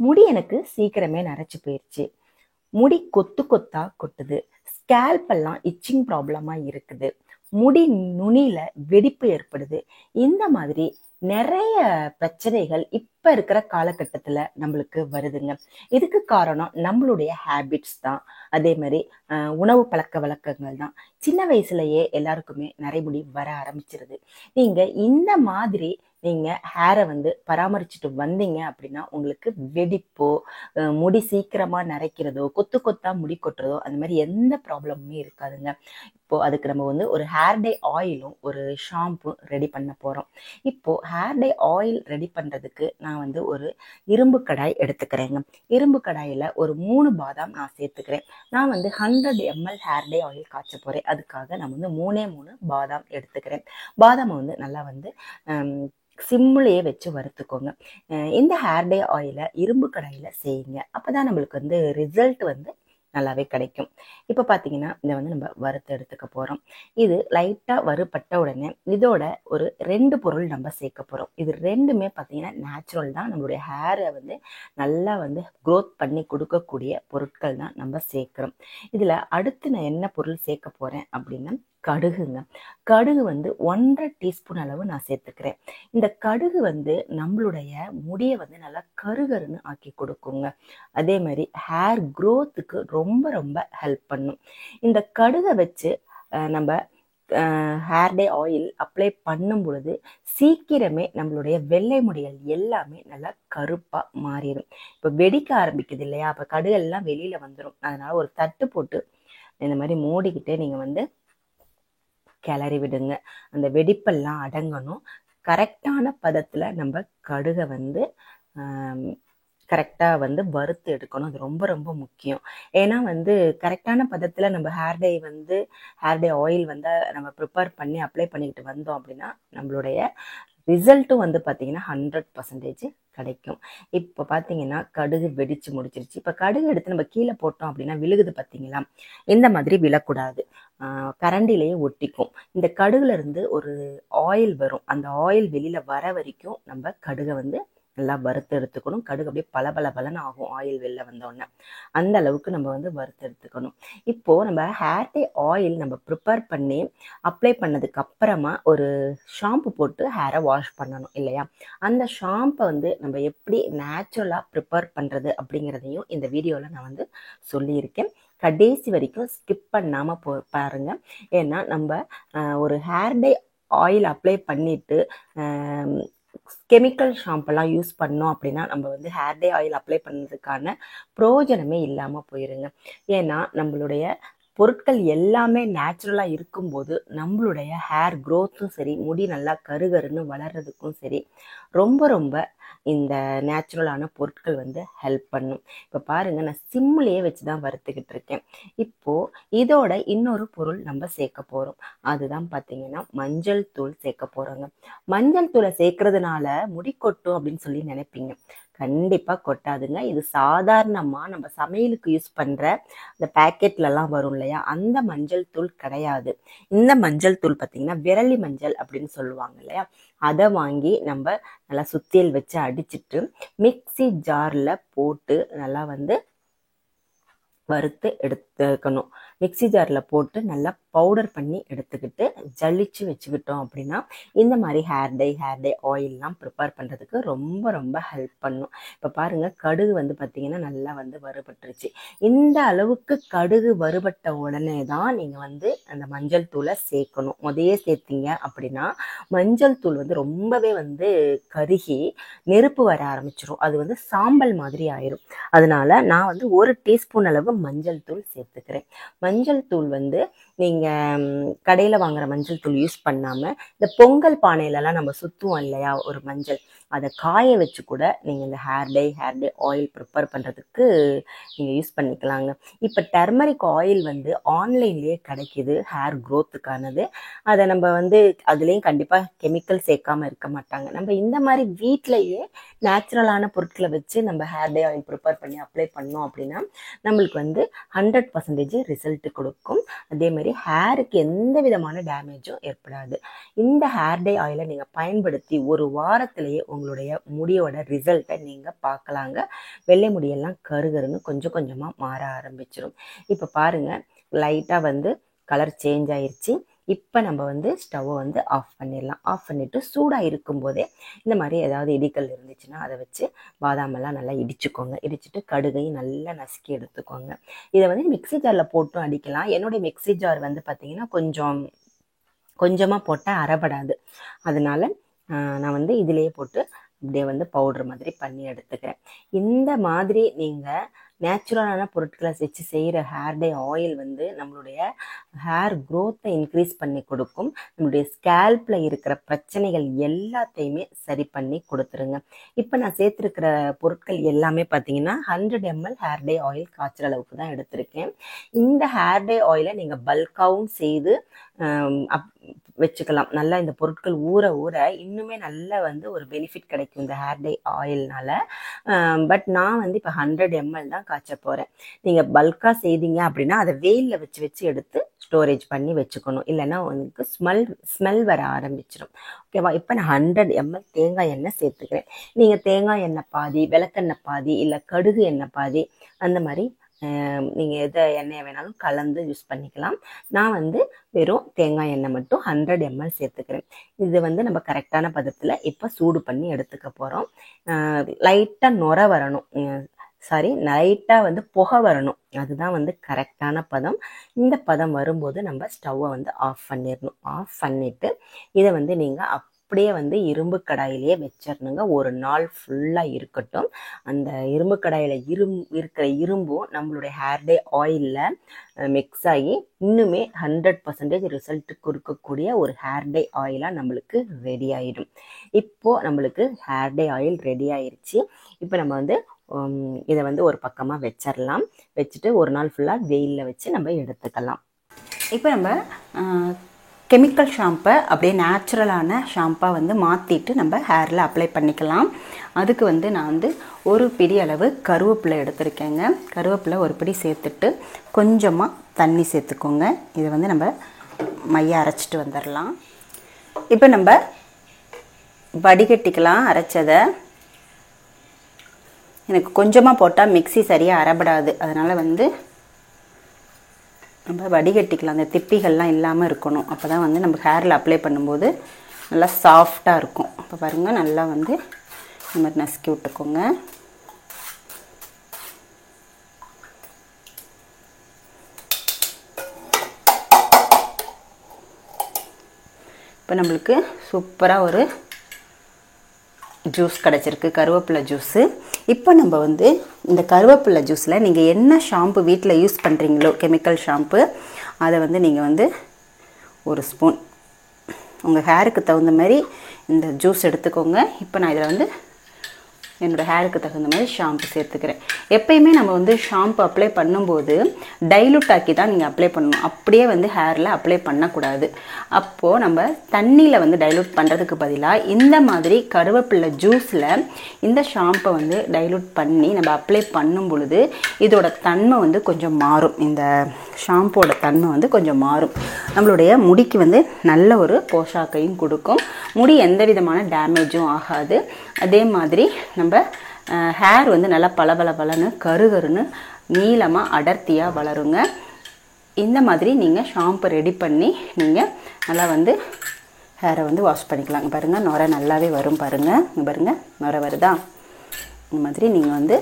முடி எனக்கு சீக்கிரமே நரைச்சு போயிருச்சு. முடி கொத்து கொத்தா கொட்டுது. ஸ்கேல்ப் எல்லாம் இச்சிங் ப்ராப்ளமா இருக்குது. முடி நுனியில வெடிப்பு ஏற்படுது. இந்த மாதிரி நிறைய பிரச்சனைகள் இப்ப இருக்கிற காலகட்டத்துல நம்மளுக்கு வருதுங்க. இதுக்கு காரணம் நம்மளுடைய ஹேபிட்ஸ் தான். அதே மாதிரி உணவு பழக்க வழக்கங்கள் தான். சின்ன வயசுலயே எல்லாருக்குமே நரைமுடி வர ஆரம்பிச்சிருது. நீங்க இந்த மாதிரி நீங்க ஹேரை பராமரிச்சுட்டு வந்தீங்க அப்படின்னா உங்களுக்கு வெடிப்போ முடி சீக்கிரமா நரைக்கிறதோ கொத்து கொத்தா முடி கொட்டுறதோ அந்த மாதிரி எந்த ப்ராப்ளமுமே இருக்காதுங்க. இப்போ அதுக்கு நம்ம ஒரு ஹேர் டே ஆயிலும் ஒரு ஷாம்பு ரெடி பண்ண போறோம். இப்போ ஹேர் டே ஆயில் ரெடி பண்றதுக்கு நான் ஒரு இரும்பு கடாய் எடுத்துக்கிறேங்க. இரும்பு கடாயில ஒரு 3 பாதாம் நான் சேர்த்துக்கிறேன். நான் 100 ml ஹேர் டே ஆயில் காய்ச்ச போறேன். அதுக்காக நான் 3 பாதாம் எடுத்துக்கிறேன். பாதாமை நல்லா சிம்முலையே வச்சு வறுத்துக்கோங்க. இந்த ஹேர் டே ஆயிலை இரும்பு கடாயில செய்யுங்க. அப்பதான் நம்மளுக்கு ரிசல்ட் நல்லாவே கிடைக்கும். இப்போ பார்த்தீங்கன்னா இதை நம்ம வறுத்து எடுத்துக்க போகிறோம். இது லைட்டாக வறுபட்ட உடனே இதோட ஒரு 2 பொருள் நம்ம சேர்க்க போகிறோம். இது ரெண்டுமே பார்த்தீங்கன்னா நேச்சுரல் தான். நம்மளுடைய ஹேரை நல்லா க்ரோத் பண்ணி கொடுக்கக்கூடிய பொருட்கள் தான் நம்ம சேர்க்குறோம். இதில் அடுத்து நான் என்ன பொருள் சேர்க்க போகிறேன் அப்படின்னா கடுகுங்க. கடுகு 1.5 டீஸ்பூன் அளவு நான் சேர்த்துக்கிறேன். இந்த கடுகு நம்மளுடைய முடியை நல்லா கருகருன்னு ஆக்கி கொடுக்குங்க. அதே மாதிரி ஹேர் க்ரோத்துக்கு ரொம்ப ரொம்ப ஹெல்ப் பண்ணும். இந்த கடுகை வச்சு நம்ம ஹேர் டே ஆயில் அப்ளை பண்ணும் பொழுது சீக்கிரமே நம்மளுடைய வெள்ளை முடிகள் எல்லாமே நல்லா கருப்பா மாறிடும். இப்போ வெடிக்க ஆரம்பிக்குது இல்லையா, அப்போ கடுகெல்லாம் வெளியில வந்துடும். அதனால ஒரு தட்டு போட்டு இந்த மாதிரி மூடிக்கிட்டே நீங்க கிளறி விடுங்க. அந்த வெடிப்பெல்லாம் அடங்கணும். கரெக்டான பதத்துல நம்ம கடுகை கரெக்டாக வறுத்து எடுக்கணும். அது ரொம்ப ரொம்ப முக்கியம். ஏன்னா கரெக்டான பதத்தில் நம்ம ஹேர் டே ஆயில் நம்ம ப்ரிப்பேர் பண்ணி அப்ளை பண்ணிக்கிட்டு வந்தோம் அப்படின்னா நம்மளுடைய ரிசல்ட்டும் பார்த்தீங்கன்னா 100% கிடைக்கும். இப்போ பார்த்தீங்கன்னா கடுகு வெடிச்சு முடிச்சிருச்சு. இப்போ கடுகு எடுத்து நம்ம கீழே போட்டோம் அப்படின்னா விழுகுது பார்த்தீங்களா, இந்த மாதிரி விழக்கூடாது. கரண்டிலேயே ஒட்டிக்கும். இந்த கடுகுல இருந்து ஒரு ஆயில் வரும். அந்த ஆயில் வெளியில வர வரைக்கும் நம்ம கடுகை நல்லா வறுத்து எடுத்துக்கணும். கடுகு அப்படியே பலன்னு ஆகும் ஆயில் வெளில வந்தோடனே. அந்த அளவுக்கு நம்ம வறுத்து எடுத்துக்கணும். இப்போ நம்ம ஹேர் டே ஆயில் நம்ம ப்ரிப்பேர் பண்ணி அப்ளை பண்ணதுக்கு அப்புறமா ஒரு ஷாம்பு போட்டு ஹேரை வாஷ் பண்ணணும் இல்லையா. அந்த ஷாம்பை நம்ம எப்படி நேச்சுரலாக ப்ரிப்பேர் பண்ணுறது அப்படிங்கிறதையும் இந்த வீடியோவில் நான் சொல்லியிருக்கேன். கடைசி வரைக்கும் ஸ்கிப் பண்ணாமல் பாருங்க. ஏன்னா நம்ம ஒரு ஹேர் டே ஆயில் அப்ளை பண்ணிட்டு கெமிக்கல் ஷாம்பெல்லாம் யூஸ் பண்ணோம் அப்படின்னா நம்ம ஹேர் டே ஆயில் அப்ளை பண்ணதுக்கான பிரயோஜனமே இல்லாமல் போயிருங்க. ஏன்னா நம்மளுடைய பொருட்கள் எல்லாமே நேச்சுரலாக இருக்கும்போது நம்மளுடைய ஹேர் க்ரோத்தும் சரி, முடி நல்லா கருகருன்னு வளர்றதுக்கும் சரி ரொம்ப ரொம்ப இந்த நேச்சுரலான பொருட்கள் ஹெல்ப் பண்ணும். இப்போ பாருங்க, நான் சிம்லேயே வச்சு தான் வறுத்துக்கிட்டு இருக்கேன். இப்போ இதோட இன்னொரு பொருள் நம்ம சேர்க்க போறோம். அதுதான் பார்த்தீங்கன்னா மஞ்சள் தூள் சேர்க்க போறோங்க. மஞ்சள் தூளை சேர்க்கறதுனால முடி கொட்டும் அப்படின்னு சொல்லி நினைப்பீங்க. கண்டிப்பா கொட்டாதுங்க. இது சாதாரணமா நம்ம சமையலுக்கு யூஸ் பண்ற இந்த பேக்கெட்லலாம் வரும் இல்லையா, அந்த மஞ்சள் தூள் கிடையாது. இந்த மஞ்சள் தூள் பார்த்தீங்கன்னா விரலி மஞ்சள் அப்படின்னு சொல்லுவாங்க இல்லையா, அதை வாங்கி நம்ம நல்லா சுத்தியல் வச்சு அடிச்சிட்டு மிக்ஸி ஜார்ல போட்டு நல்லா வறுத்து எடுத்துக்கணும். மிக்ஸி ஜாரில் போட்டு நல்லா பவுடர் பண்ணி எடுத்துக்கிட்டு ஜலிச்சு வச்சுக்கிட்டோம் அப்படின்னா இந்த மாதிரி ஹேர் டே ஆயில்லாம் ப்ரிப்பேர் பண்ணுறதுக்கு ரொம்ப ரொம்ப ஹெல்ப் பண்ணும். இப்போ பாருங்கள், கடுகு பார்த்தீங்கன்னா நல்லா வறுபட்டுருச்சு. இந்த அளவுக்கு கடுகு வறுபட்ட உடனே தான் நீங்கள் அந்த மஞ்சள் தூளை சேர்க்கணும். முதையே சேர்த்தீங்க அப்படின்னா மஞ்சள் தூள் ரொம்பவே கருகி நெருப்பு வர ஆரம்பிச்சிடும். அது சாம்பல் மாதிரி ஆயிரும். அதனால நான் 1 டீஸ்பூன் அளவு மஞ்சள் தூள் சேர்த்துக்கிறேன். மஞ்சள் தூள் நீங்க கடையில வாங்குற மஞ்சள் தூள் யூஸ் பண்ணாம இந்த பொங்கல் பானையிலலாம் நம்ம சுத்துவோம் இல்லையா ஒரு மஞ்சள், அதை காய வச்சு கூட நீங்க இந்த ஹேர் டே ஆயில் ப்ரிப்பேர் பண்றதுக்கு நீங்க யூஸ் பண்ணிக்கலாங்க. இப்ப டர்மரிக் ஆயில் ஆன்லைன்லயே கிடைக்குது ஹேர் க்ரோத்துக்கானது. அதை நம்ம அதுலயும் கண்டிப்பா கெமிக்கல் சேர்க்காம இருக்க மாட்டாங்க. நம்ம இந்த மாதிரி வீட்லயே நேச்சுரலான பொருட்களை வச்சு நம்ம ஹேர் டே ஆயில் ப்ரிப்பேர் பண்ணி அப்ளை பண்ணோம் அப்படின்னா நம்மளுக்கு 100% ரிசல்ட் கொடுக்கும். அதே மாதிரி ஹேருக்கு எந்த விதமான டேமேஜும் ஏற்படாது. இந்த ஹேர் டே ஆயிலை நீங்க பயன்படுத்தி ஒரு வாரத்திலேயே உங்களுடைய முடியோட ரிசல்ட்டை நீங்கள் பார்க்கலாங்க. வெள்ளை முடியெல்லாம் கருகருன்னு கொஞ்சம் கொஞ்சமாக மாற ஆரம்பிச்சிடும். இப்போ பாருங்கள், லைட்டாக வந்து கலர் சேஞ்ச் ஆயிடுச்சு. இப்போ நம்ம வந்து ஸ்டவ்வை வந்து ஆஃப் பண்ணிடலாம். ஆஃப் பண்ணிவிட்டு சூடாக இருக்கும்போதே இந்த மாதிரி ஏதாவது இடிக்கல் இருந்துச்சுன்னா அதை வச்சு பாதாமெல்லாம் நல்லா இடிச்சுக்கோங்க. இடிச்சுட்டு கடுகையும் நல்லா நசுக்கி எடுத்துக்கோங்க. இதை வந்து மிக்ஸி ஜாரில் போட்டும் அடிக்கலாம். என்னுடைய மிக்ஸி ஜார் வந்து பார்த்திங்கன்னா கொஞ்சமாக போட்டால் அரைபடாது. அதனால நான் வந்து இதிலேயே போட்டு அப்படியே வந்து பவுட்ரு மாதிரி பண்ணி எடுத்துக்கிறேன். இந்த மாதிரி நீங்கள் நேச்சுரலான பொருட்களை வச்சு செய்கிற ஹேர் டே ஆயில் வந்து நம்மளுடைய ஹேர் க்ரோத்தை இன்க்ரீஸ் பண்ணி கொடுக்கும். நம்மளுடைய ஸ்கேல்பில் இருக்கிற பிரச்சனைகள் எல்லாத்தையுமே சரி பண்ணி கொடுத்துருங்க. இப்போ நான் சேர்த்துருக்கிற பொருட்கள் எல்லாமே பார்த்தீங்கன்னா 100 ml ஹேர் டே ஆயில் காய்ச்சல் அளவுக்கு தான் எடுத்திருக்கேன். இந்த ஹேர் டே ஆயிலை நீங்கள் பல்காகவும் செய்து வச்சுக்கலாம். நல்லா இந்த பொருட்கள் ஊற ஊற இன்னுமே நல்லா வந்து ஒரு பெனிஃபிட் கிடைக்கும் இந்த ஹேர் டே ஆயில்னால. பட் நான் வந்து இப்போ 100 ml தான் காய்ச்ச போகிறேன். நீங்கள் பல்காக செய்தீங்க அப்படின்னா அதை வெயிலில் வச்சு எடுத்து ஸ்டோரேஜ் பண்ணி வச்சுக்கணும். இல்லைன்னா உங்களுக்கு ஸ்மெல் வர ஆரம்பிச்சிடும். ஓகேவா? இப்போ நான் 100 ml தேங்காய் எண்ணெய் சேர்த்துக்கிறேன். நீங்கள் தேங்காய் எண்ணெய் பாதி, விளக்கெண்ணெய் பாதி, இல்லை கடுகு எண்ணெய் பாதி, அந்த மாதிரி நீங்கள் எதை எண்ணெயை வேணாலும் கலந்து யூஸ் பண்ணிக்கலாம். நான் வந்து வெறும் தேங்காய் எண்ணெய் மட்டும் 100 ml சேர்த்துக்கிறேன். இது வந்து நம்ம கரெக்டான பதத்தில் இப்போ சூடு பண்ணி எடுத்துக்க போகிறோம். லைட்டாக நுர வரணும், லைட்டாக வந்து புகை வரணும். அதுதான் வந்து கரெக்டான பதம். இந்த பதம் வரும்போது நம்ம ஸ்டவ்வை வந்து ஆஃப் பண்ணிடணும். ஆஃப் பண்ணிவிட்டு இதை வந்து நீங்கள் அப்படியே வந்து இரும்பு கடாயிலேயே வச்சிடணுங்க. ஒரு நாள் ஃபுல்லாக இருக்கட்டும். அந்த இரும்பு கடாயில் இருக்கிற இரும்பும் நம்மளுடைய ஹேர் டே ஆயிலில் மிக்ஸ் ஆகி இன்னுமே 100% ரிசல்ட் கொடுக்கக்கூடிய ஒரு ஹேர் டே ஆயிலாக நம்மளுக்கு ரெடி ஆகிடும். இப்போது நம்மளுக்கு ஹேர் டே ஆயில் ரெடி ஆயிடுச்சு. இப்போ நம்ம வந்து இதை வந்து ஒரு பக்கமாக வச்சிடலாம். வச்சுட்டு ஒரு நாள் ஃபுல்லாக வெயிலில் வச்சு நம்ம எடுத்துக்கலாம். இப்போ நம்ம கெமிக்கல் ஷாம்பை அப்படியே நேச்சுரலான ஷாம்பாக வந்து மாற்றிட்டு நம்ம ஹேரில் அப்ளை பண்ணிக்கலாம். அதுக்கு வந்து நான் வந்து ஒரு பிடி அளவு கருவேப்பிலை எடுத்திருக்கேங்க. கருவேப்பிலை ஒரு பிடி சேர்த்துட்டு கொஞ்சமாக தண்ணி சேர்த்துக்கோங்க. இதை வந்து நம்ம மைய அரைச்சிட்டு வந்துடலாம். இப்போ நம்ம வடிகட்டிக்கலாம் அரைச்சதை. எனக்கு கொஞ்சமாக போட்டால் மிக்ஸி சரியாக அரைபடாது. அதனால் வந்து நம்ம வடிகட்டிக்கலாம். அந்த திப்பிகள்லாம் இல்லாமல் இருக்கணும். அப்போ தான் வந்து நம்ம ஹேரில் அப்ளை பண்ணும்போது நல்லா சாஃப்டாக இருக்கும். இப்போ பாருங்கள், நல்லா வந்து இந்த மாதிரி நசுக்கி விட்டுக்கோங்க. இப்போ நம்மளுக்கு சூப்பராக ஒரு ஜூஸ் கிடச்சிருக்கு, கருவேப்பிலை ஜூஸு. இப்போ நம்ம வந்து இந்த கருவேப்பிலை ஜூஸில் நீங்கள் என்ன ஷாம்பு வீட்டில் யூஸ் பண்ணுறீங்களோ, கெமிக்கல் ஷாம்பு, அதை வந்து நீங்கள் வந்து ஒரு ஸ்பூன் உங்கள் ஹேருக்கு தகுந்த மாதிரி இந்த ஜூஸ் எடுத்துக்கோங்க. இப்போ நான் இதில் வந்து என்னோடய ஹேருக்கு தகுந்த மாதிரி ஷாம்பு சேர்த்துக்கிறேன். எப்பயுமே நம்ம வந்து ஷாம்பு அப்ளை பண்ணும்போது டைலூட் ஆக்கி தான் நீங்கள் அப்ளை பண்ணணும். அப்படியே வந்து ஹேரில் அப்ளை பண்ணக்கூடாது. அப்போது நம்ம தண்ணியில் வந்து டைலூட் பண்ணுறதுக்கு பதிலாக இந்த மாதிரி கருவேப்பிலை ஜூஸில் இந்த ஷாம்பை வந்து டைலூட் பண்ணி நம்ம அப்ளை பண்ணும் பொழுது இதோட தன்மை வந்து கொஞ்சம் மாறும். இந்த ஷாம்போட தன்மை வந்து கொஞ்சம் மாறும். நம்மளுடைய முடிக்கு வந்து நல்ல ஒரு போஷாக்கையும் கொடுக்கும். முடி எந்த விதமான டேமேஜும் ஆகாது. அதே மாதிரி நம்ம ஹேர் வந்து நல்லா பளபளன்னு கருகருன்னு நீளமாக அடர்த்தியாக வளருங்க. இந்த மாதிரி நீங்கள் ஷாம்பு ரெடி பண்ணி நீங்கள் நல்லா வந்து ஹேரை வந்து வாஷ் பண்ணிக்கலாங்க. பாருங்கள், நுரை நல்லாவே வரும். பாருங்கள், பாருங்கள், நுரை வருதா? இந்த மாதிரி நீங்கள் வந்து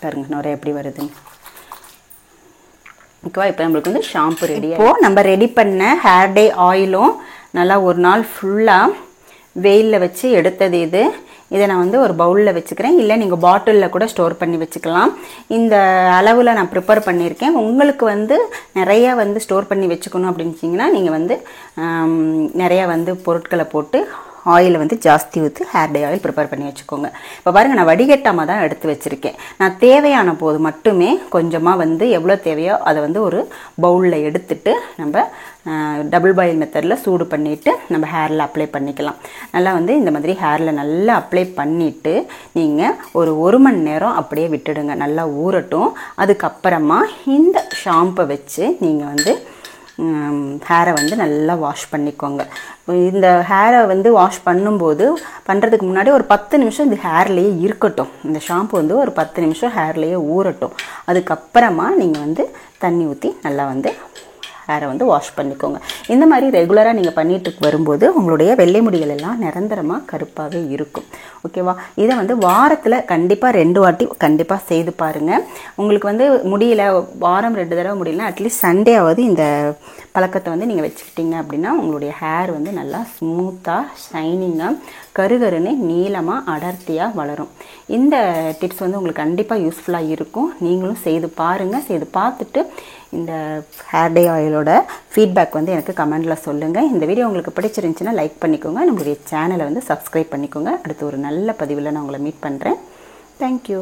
பாருங்கள் நுரை எப்படி வருதுன்னு. ஓகேவா? இப்போ நம்மளுக்கு வந்து ஷாம்பு ரெடி. இப்போது நம்ம ரெடி பண்ண ஹேர் டே ஆயிலும் நல்லா ஒரு நாள் ஃபுல்லாக வெயிலில் வச்சு எடுத்தது இது. இதை நான் வந்து ஒரு பவுலில் வச்சுக்கிறேன். இல்லை நீங்கள் பாட்டிலில் கூட ஸ்டோர் பண்ணி வச்சுக்கலாம். இந்த அளவில் நான் ப்ரிப்பேர் பண்ணியிருக்கேன். உங்களுக்கு வந்து நிறையா வந்து ஸ்டோர் பண்ணி வச்சுக்கணும் அப்படின்னிச்சிங்கன்னா நீங்கள் வந்து நிறையா வந்து பொருட்களை போட்டு ஆயிலை வந்து ஜாஸ்தி ஊற்றி ஹேர் டே ஆயில் ப்ரிப்பேர் பண்ணி வச்சுக்கோங்க. இப்போ பாருங்கள், நான் வடிகட்டாமல் தான் எடுத்து வச்சுருக்கேன். நான் தேவையான போது மட்டுமே கொஞ்சமாக வந்து எவ்வளோ தேவையோ அதை வந்து ஒரு பவுலில் எடுத்துட்டு நம்ம டபுள் பாயில் மெத்தடில் சூடு பண்ணிவிட்டு நம்ம ஹேரில் அப்ளை பண்ணிக்கலாம். நல்லா வந்து இந்த மாதிரி ஹேரில் நல்லா அப்ளை பண்ணிவிட்டு நீங்கள் ஒரு மணி நேரம் அப்படியே விட்டுடுங்க. நல்லா ஊறட்டும். அதுக்கப்புறமா இந்த ஷாம்பை வச்சு நீங்கள் வந்து ஹேரை வந்து நல்லா வாஷ் பண்ணிக்கோங்க. இந்த ஹேரை வந்து வாஷ் பண்ணுறதுக்கு முன்னாடி ஒரு 10 நிமிஷம் இந்த ஹேர்லேயே இருக்கட்டும். இந்த ஷாம்பு வந்து ஒரு 10 நிமிஷம் ஹேர்லேயே ஊறட்டும். அதுக்கப்புறமா நீங்கள் வந்து தண்ணி ஊற்றி நல்லா வந்து ஹேரை வந்து வாஷ் பண்ணிக்கோங்க. இந்த மாதிரி ரெகுலராக நீங்கள் பண்ணிட்டு வரும்போது உங்களுடைய வெள்ளை முடிகள் எல்லாம் நிரந்தரமாக கருப்பாகவே இருக்கும். ஓகேவா? இதை வந்து வாரத்தில் கண்டிப்பாக 2 வாட்டி கண்டிப்பாக செய்து பாருங்கள். உங்களுக்கு வந்து முடியல, வாரம் 2 தடவை முடியலனா அட்லீஸ்ட் சண்டே ஆகுது இந்த பழக்கத்தை வந்து நீங்கள் வச்சுக்கிட்டீங்க அப்படின்னா உங்களுடைய ஹேர் வந்து நல்லா ஸ்மூத்தாக ஷைனிங்காக கருகருன்னு நீளமாக அடர்த்தியாக வளரும். இந்த டிப்ஸ் வந்து உங்களுக்கு கண்டிப்பாக யூஸ்ஃபுல்லாக இருக்கும். நீங்களும் செய்து பாருங்கள். செய்து பார்த்துட்டு இந்த ஹேர் டே ஆயிலோட ஃபீட்பேக் வந்து எனக்கு கமெண்டில் சொல்லுங்கள். இந்த வீடியோ உங்களுக்கு பிடிச்சிருந்துச்சுன்னா லைக் பண்ணிக்கோங்க. நம்மளுடைய சேனலை வந்து சப்ஸ்கிரைப் பண்ணிக்கோங்க. அடுத்து ஒரு நல்ல பதிவில் நான் உங்களை மீட் பண்ணுறேன். தேங்க்யூ.